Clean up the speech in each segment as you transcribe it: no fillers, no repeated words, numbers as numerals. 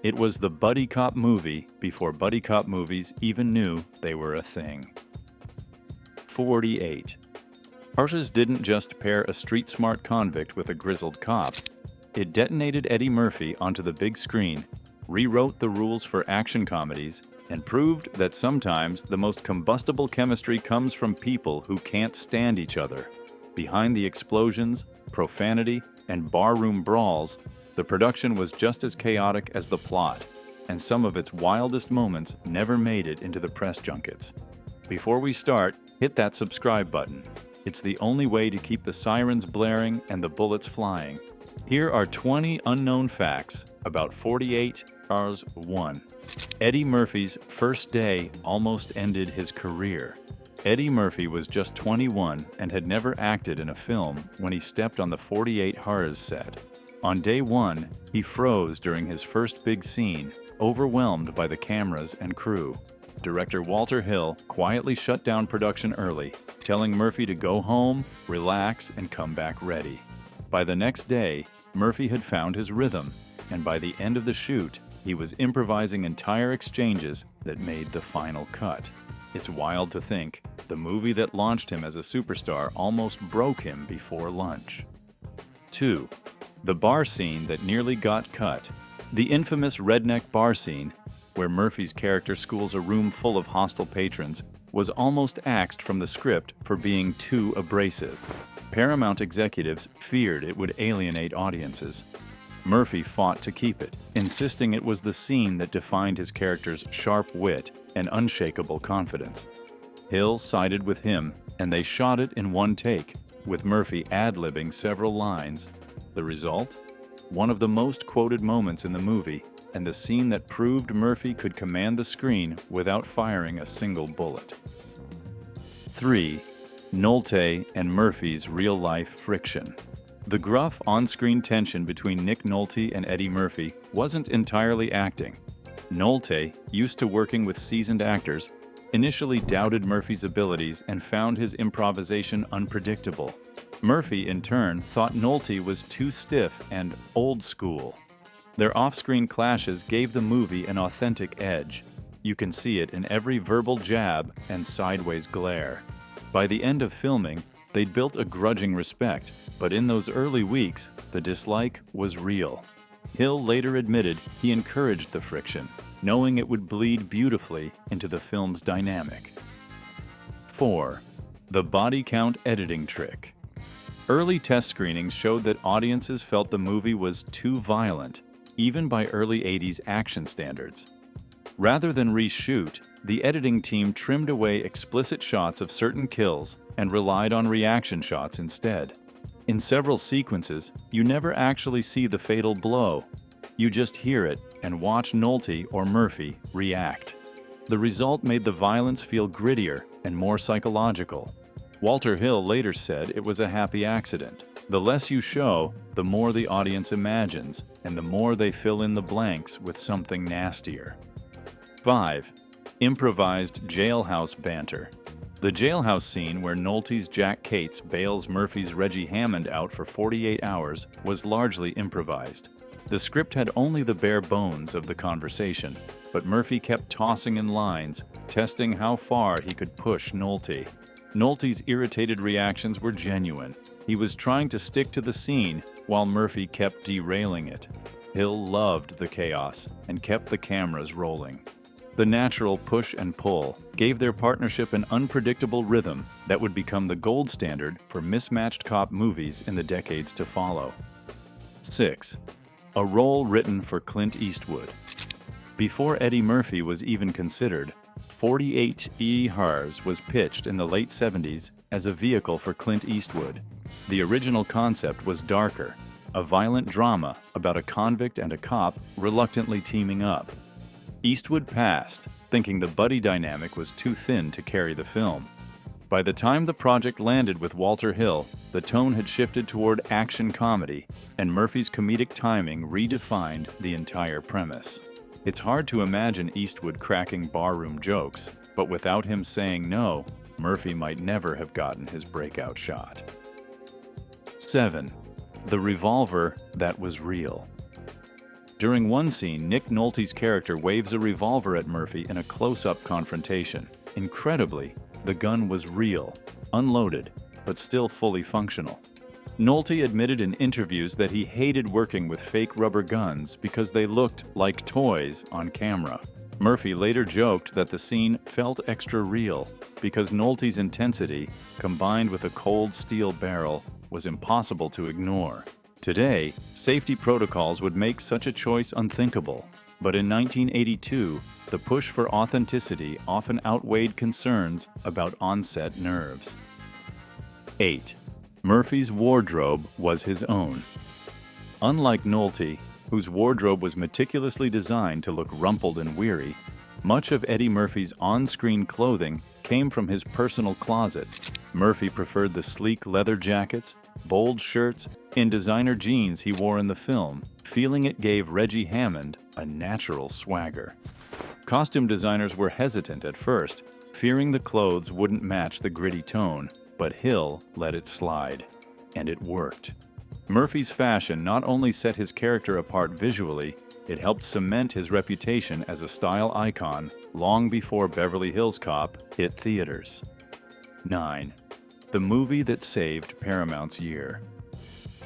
It was the buddy cop movie before buddy cop movies even knew they were a thing. 48. Arches didn't just pair a street-smart convict with a grizzled cop. It detonated Eddie Murphy onto the big screen, rewrote the rules for action comedies, and proved that sometimes the most combustible chemistry comes from people who can't stand each other. Behind the explosions, profanity, and barroom brawls, the production was just as chaotic as the plot, and some of its wildest moments never made it into the press junkets. Before we start, hit that subscribe button. It's the only way to keep the sirens blaring and the bullets flying. Here are 20 unknown facts about 48 Hours 1. Eddie Murphy's first day almost ended his career. Eddie Murphy was just 21 and had never acted in a film when he stepped on the 48 Hours set. On day one, he froze during his first big scene, overwhelmed by the cameras and crew. Director Walter Hill quietly shut down production early, telling Murphy to go home, relax, and come back ready. By the next day, Murphy had found his rhythm, and by the end of the shoot, he was improvising entire exchanges that made the final cut. It's wild to think, the movie that launched him as a superstar almost broke him before lunch. 2. The bar scene that nearly got cut. The infamous redneck bar scene, where Murphy's character schools a room full of hostile patrons, was almost axed from the script for being too abrasive. Paramount executives feared it would alienate audiences. Murphy fought to keep it, insisting it was the scene that defined his character's sharp wit and unshakable confidence. Hill sided with him, and they shot it in one take, with Murphy ad-libbing several lines. The result? One of the most quoted moments in the movie, and the scene that proved Murphy could command the screen without firing a single bullet. 3. Nolte and Murphy's real-life friction. The gruff on-screen tension between Nick Nolte and Eddie Murphy wasn't entirely acting. Nolte, used to working with seasoned actors, initially doubted Murphy's abilities and found his improvisation unpredictable. Murphy, in turn, thought Nolte was too stiff and old school. Their off-screen clashes gave the movie an authentic edge. You can see it in every verbal jab and sideways glare. By the end of filming, they'd built a grudging respect, but in those early weeks, the dislike was real. Hill later admitted he encouraged the friction, knowing it would bleed beautifully into the film's dynamic. 4. The body count editing trick. Early test screenings showed that audiences felt the movie was too violent, even by early 80s action standards. Rather than reshoot, the editing team trimmed away explicit shots of certain kills and relied on reaction shots instead. In several sequences, you never actually see the fatal blow. You just hear it and watch Nolte or Murphy react. The result made the violence feel grittier and more psychological. Walter Hill later said it was a happy accident. The less you show, the more the audience imagines, and the more they fill in the blanks with something nastier. 5. Improvised jailhouse banter. The jailhouse scene where Nolte's Jack Cates bails Murphy's Reggie Hammond out for 48 hours was largely improvised. The script had only the bare bones of the conversation, but Murphy kept tossing in lines, testing how far he could push Nolte. Nolte's irritated reactions were genuine. He was trying to stick to the scene while Murphy kept derailing it. Hill loved the chaos and kept the cameras rolling. The natural push and pull gave their partnership an unpredictable rhythm that would become the gold standard for mismatched cop movies in the decades to follow. 6. A role written for Clint Eastwood. Before Eddie Murphy was even considered, 48 Hours was pitched in the late 70s as a vehicle for Clint Eastwood. The original concept was darker, a violent drama about a convict and a cop reluctantly teaming up. Eastwood passed, thinking the buddy dynamic was too thin to carry the film. By the time the project landed with Walter Hill, the tone had shifted toward action comedy, and Murphy's comedic timing redefined the entire premise. It's hard to imagine Eastwood cracking barroom jokes, but without him saying no, Murphy might never have gotten his breakout shot. 7. The revolver that was real. During one scene, Nick Nolte's character waves a revolver at Murphy in a close-up confrontation. Incredibly, the gun was real, unloaded, but still fully functional. Nolte admitted in interviews that he hated working with fake rubber guns because they looked like toys on camera. Murphy later joked that the scene felt extra real because Nolte's intensity, combined with a cold steel barrel, was impossible to ignore. Today, safety protocols would make such a choice unthinkable, but in 1982, the push for authenticity often outweighed concerns about on-set nerves. 8. Murphy's wardrobe was his own. Unlike Nolte, whose wardrobe was meticulously designed to look rumpled and weary, much of Eddie Murphy's on-screen clothing came from his personal closet. Murphy preferred the sleek leather jackets, bold shirts, and designer jeans he wore in the film, feeling it gave Reggie Hammond a natural swagger. Costume designers were hesitant at first, fearing the clothes wouldn't match the gritty tone, but Hill let it slide. And it worked. Murphy's fashion not only set his character apart visually, it helped cement his reputation as a style icon long before Beverly Hills Cop hit theaters. 9. The movie that saved Paramount's year.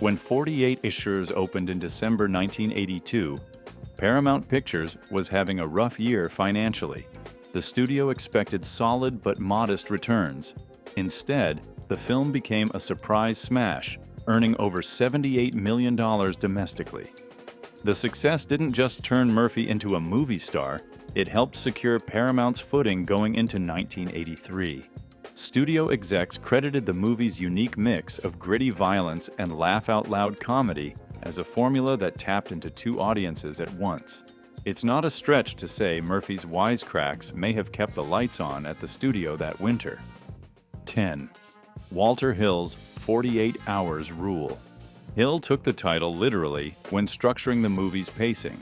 When 48 Issues opened in December 1982, Paramount Pictures was having a rough year financially. The studio expected solid but modest returns. Instead, the film became a surprise smash, earning over $78 million domestically. The success didn't just turn Murphy into a movie star, it helped secure Paramount's footing going into 1983. Studio execs credited the movie's unique mix of gritty violence and laugh-out-loud comedy as a formula that tapped into two audiences at once. It's not a stretch to say Murphy's wisecracks may have kept the lights on at the studio that winter. 10. Walter Hill's 48 Hours Rule. Hill took the title literally when structuring the movie's pacing.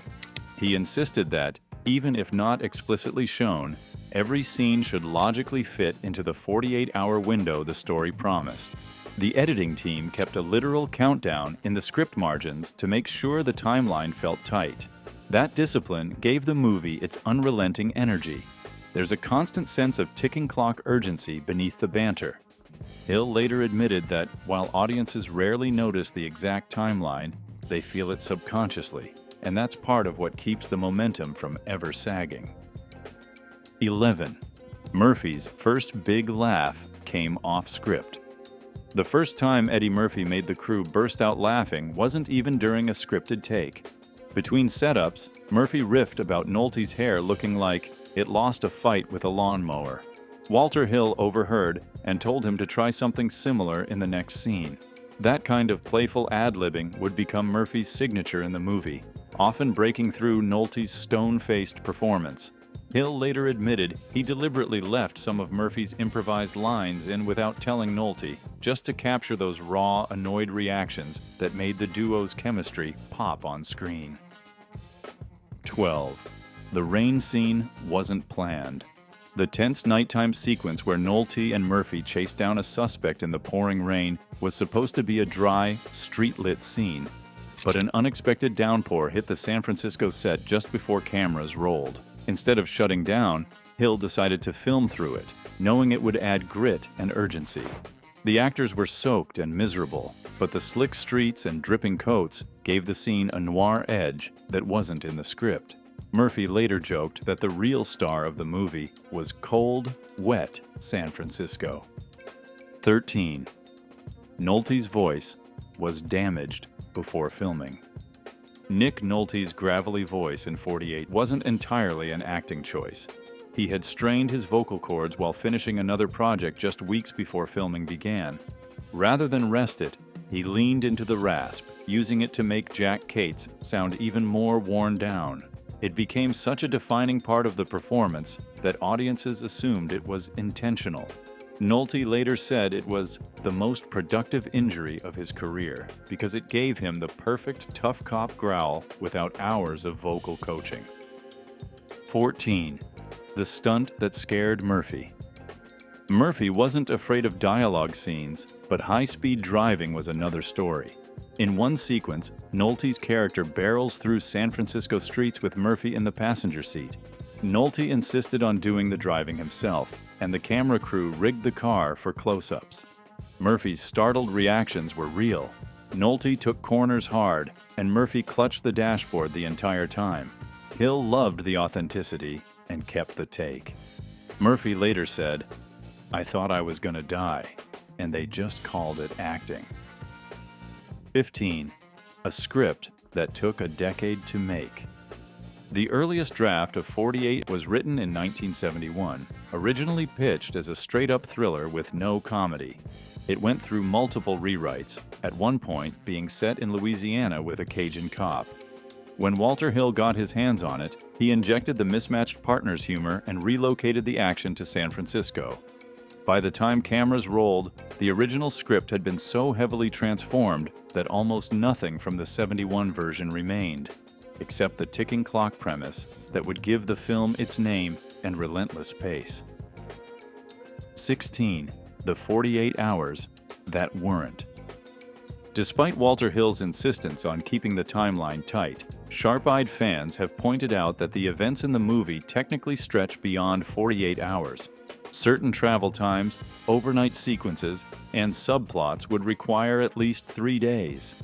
He insisted that, even if not explicitly shown, every scene should logically fit into the 48-hour window the story promised. The editing team kept a literal countdown in the script margins to make sure the timeline felt tight. That discipline gave the movie its unrelenting energy. There's a constant sense of ticking clock urgency beneath the banter. Hill later admitted that while audiences rarely notice the exact timeline, they feel it subconsciously, and that's part of what keeps the momentum from ever sagging. 11. Murphy's first big laugh came off script. The first time Eddie Murphy made the crew burst out laughing wasn't even during a scripted take. Between setups, Murphy riffed about Nolte's hair looking like it lost a fight with a lawnmower. Walter Hill overheard and told him to try something similar in the next scene. That kind of playful ad-libbing would become Murphy's signature in the movie, often breaking through Nolte's stone-faced performance. Hill later admitted he deliberately left some of Murphy's improvised lines in without telling Nolte, just to capture those raw, annoyed reactions that made the duo's chemistry pop on screen. 12. The rain scene wasn't planned. The tense nighttime sequence where Nolte and Murphy chase down a suspect in the pouring rain was supposed to be a dry, street-lit scene, but an unexpected downpour hit the San Francisco set just before cameras rolled. Instead of shutting down, Hill decided to film through it, knowing it would add grit and urgency. The actors were soaked and miserable, but the slick streets and dripping coats gave the scene a noir edge that wasn't in the script. Murphy later joked that the real star of the movie was cold, wet San Francisco. 13. Nolte's voice was damaged before filming. Nick Nolte's gravelly voice in 48 wasn't entirely an acting choice. He had strained his vocal cords while finishing another project just weeks before filming began. Rather than rest it, he leaned into the rasp, using it to make Jack Cates sound even more worn down. It became such a defining part of the performance that audiences assumed it was intentional. Nolte later said it was the most productive injury of his career because it gave him the perfect tough cop growl without hours of vocal coaching. 14. The stunt that scared Murphy. Murphy wasn't afraid of dialogue scenes, but high-speed driving was another story. In one sequence, Nolte's character barrels through San Francisco streets with Murphy in the passenger seat. Nolte insisted on doing the driving himself, and the camera crew rigged the car for close-ups. Murphy's startled reactions were real. Nolte took corners hard, and Murphy clutched the dashboard the entire time. Hill loved the authenticity and kept the take. Murphy later said, "I thought I was gonna die, and they just called it acting." 15. A script that took a decade to make. The earliest draft of 48 was written in 1971, originally pitched as a straight-up thriller with no comedy. It went through multiple rewrites, at one point being set in Louisiana with a Cajun cop. When Walter Hill got his hands on it, he injected the mismatched partners' humor and relocated the action to San Francisco. By the time cameras rolled, the original script had been so heavily transformed that almost nothing from the 71 version remained, except the ticking clock premise that would give the film its name and relentless pace. 16. The 48 hours that weren't. Despite Walter Hill's insistence on keeping the timeline tight, sharp-eyed fans have pointed out that the events in the movie technically stretch beyond 48 hours. Certain travel times, overnight sequences, and subplots would require at least 3 days.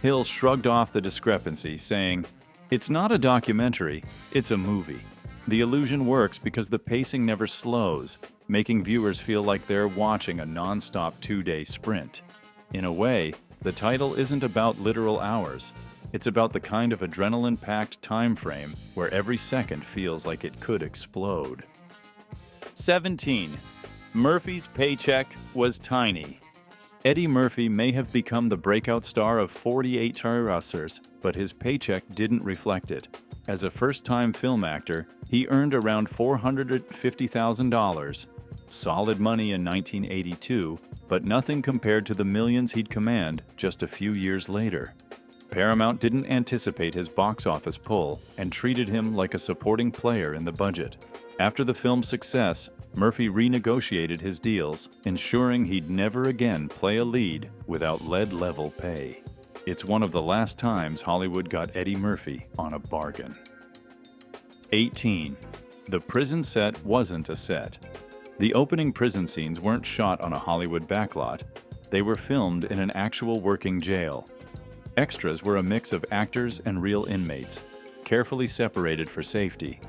Hill shrugged off the discrepancy, saying, "It's not a documentary, it's a movie. The illusion works because the pacing never slows, making viewers feel like they're watching a non-stop 2-day sprint. In a way, the title isn't about literal hours. It's about the kind of adrenaline-packed time frame where every second feels like it could explode." 17. Murphy's paycheck was tiny. Eddie Murphy may have become the breakout star of 48 Hustlers, but his paycheck didn't reflect it. As a first-time film actor, he earned around $450,000. Solid money in 1982, but nothing compared to the millions he'd command just a few years later. Paramount didn't anticipate his box office pull and treated him like a supporting player in the budget. After the film's success, Murphy renegotiated his deals, ensuring he'd never again play a lead without lead-level pay. It's one of the last times Hollywood got Eddie Murphy on a bargain. 18. The prison set wasn't a set. The opening prison scenes weren't shot on a Hollywood backlot. They were filmed in an actual working jail. Extras were a mix of actors and real inmates, carefully separated for safety.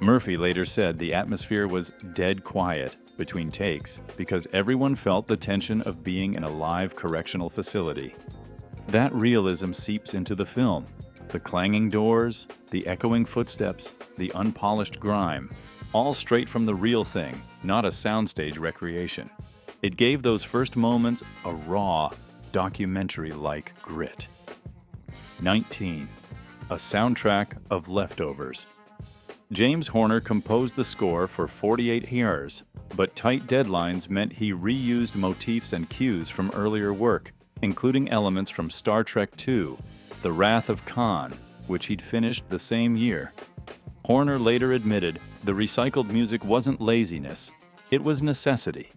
Murphy later said the atmosphere was dead quiet between takes because everyone felt the tension of being in a live correctional facility. That realism seeps into the film. The clanging doors, the echoing footsteps, the unpolished grime, all straight from the real thing, not a soundstage recreation. It gave those first moments a raw, documentary-like grit. 19. A soundtrack of leftovers. James Horner composed the score for 48 Hours, but tight deadlines meant he reused motifs and cues from earlier work, including elements from Star Trek II, The Wrath of Khan, which he'd finished the same year. Horner later admitted the recycled music wasn't laziness, it was necessity.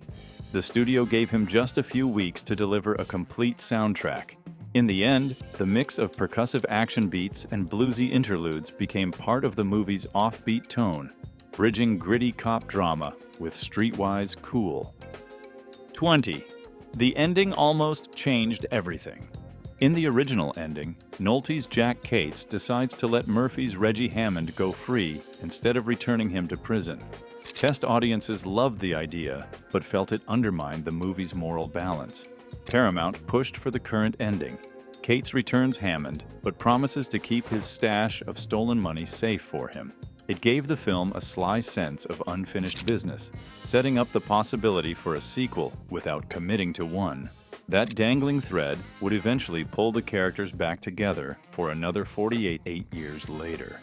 The studio gave him just a few weeks to deliver a complete soundtrack. In the end, the mix of percussive action beats and bluesy interludes became part of the movie's offbeat tone, bridging gritty cop drama with streetwise cool. 20. The ending almost changed everything. In the original ending, Nolte's Jack Cates decides to let Murphy's Reggie Hammond go free instead of returning him to prison. Test audiences loved the idea, but felt it undermined the movie's moral balance. Paramount pushed for the current ending. Cates returns Hammond, but promises to keep his stash of stolen money safe for him. It gave the film a sly sense of unfinished business, setting up the possibility for a sequel without committing to one. That dangling thread would eventually pull the characters back together for another 48 8 years later.